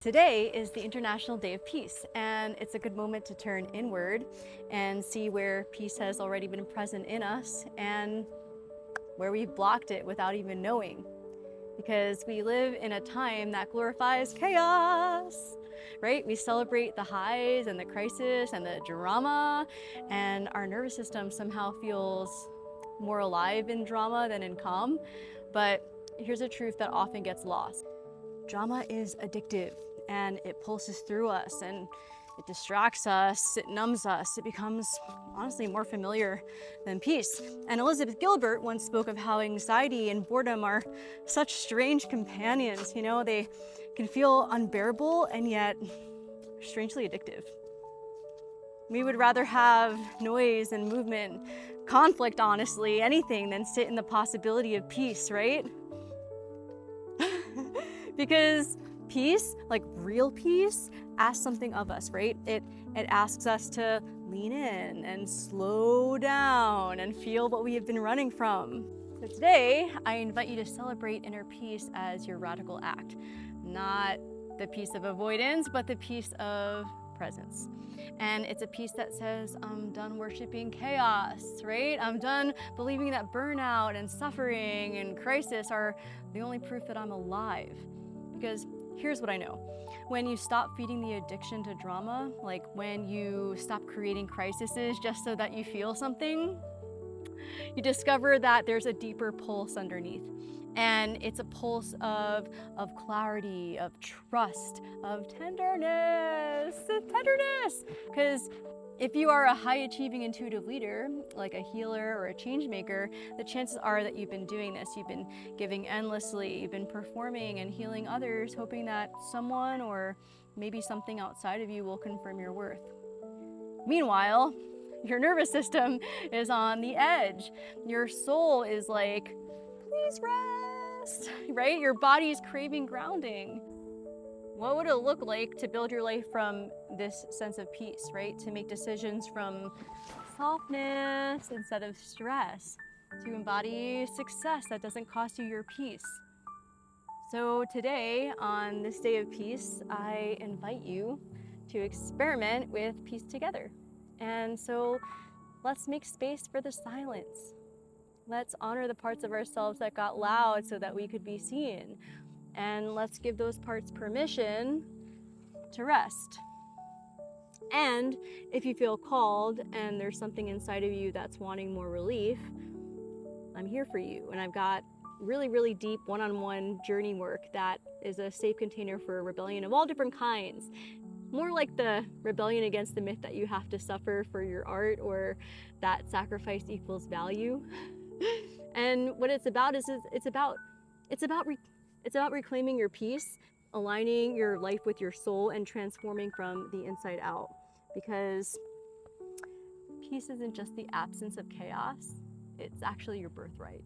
Today is the International Day of Peace, and it's a good moment to turn inward and see where peace has already been present in us and where we've blocked it without even knowing. Because we live in a time that glorifies chaos, right? We celebrate the highs and the crisis and the drama, and our nervous system somehow feels more alive in drama than in calm. But here's a truth that often gets lost. Drama is addictive and it pulses through us and it distracts us, it numbs us, it becomes honestly more familiar than peace. And Elizabeth Gilbert once spoke of how anxiety and boredom are such strange companions. You know, they can feel unbearable and yet strangely addictive. We would rather have noise and movement, conflict, honestly, anything than sit in the possibility of peace, right? Because peace, like real peace, asks something of us, right? It asks us to lean in and slow down and feel what we have been running from. So today, I invite you to celebrate inner peace as your radical act. Not the peace of avoidance, but the peace of presence. And it's a peace that says, I'm done worshiping chaos, right? I'm done believing that burnout and suffering and crisis are the only proof that I'm alive. Because here's what I know. When you stop feeding the addiction to drama, like when you stop creating crises just so that you feel something, you discover that there's a deeper pulse underneath. And it's a pulse of clarity, of trust, of tenderness. Because if you are a high-achieving intuitive leader, like a healer or a change maker, the chances are that you've been doing this. You've been giving endlessly, you've been performing and healing others, hoping that someone or maybe something outside of you will confirm your worth. Meanwhile, your nervous system is on the edge. Your soul is like, please rest, right? Your body's craving grounding. What would it look like to build your life from this sense of peace, right? To make decisions from softness instead of stress, to embody success that doesn't cost you your peace. So today, on this day of peace, I invite you to experiment with peace together. And so let's make space for the silence. Let's honor the parts of ourselves that got loud so that we could be seen. And let's give those parts permission to rest. And if you feel called and there's something inside of you that's wanting more relief, I'm here for you. And I've got really deep one-on-one journey work that is a safe container for rebellion of all different kinds. More like the rebellion against the myth that you have to suffer for your art or that sacrifice equals value. And what it's about is it's about reclaiming your peace, aligning your life with your soul, and transforming from the inside out. Because peace isn't just the absence of chaos, it's actually your birthright.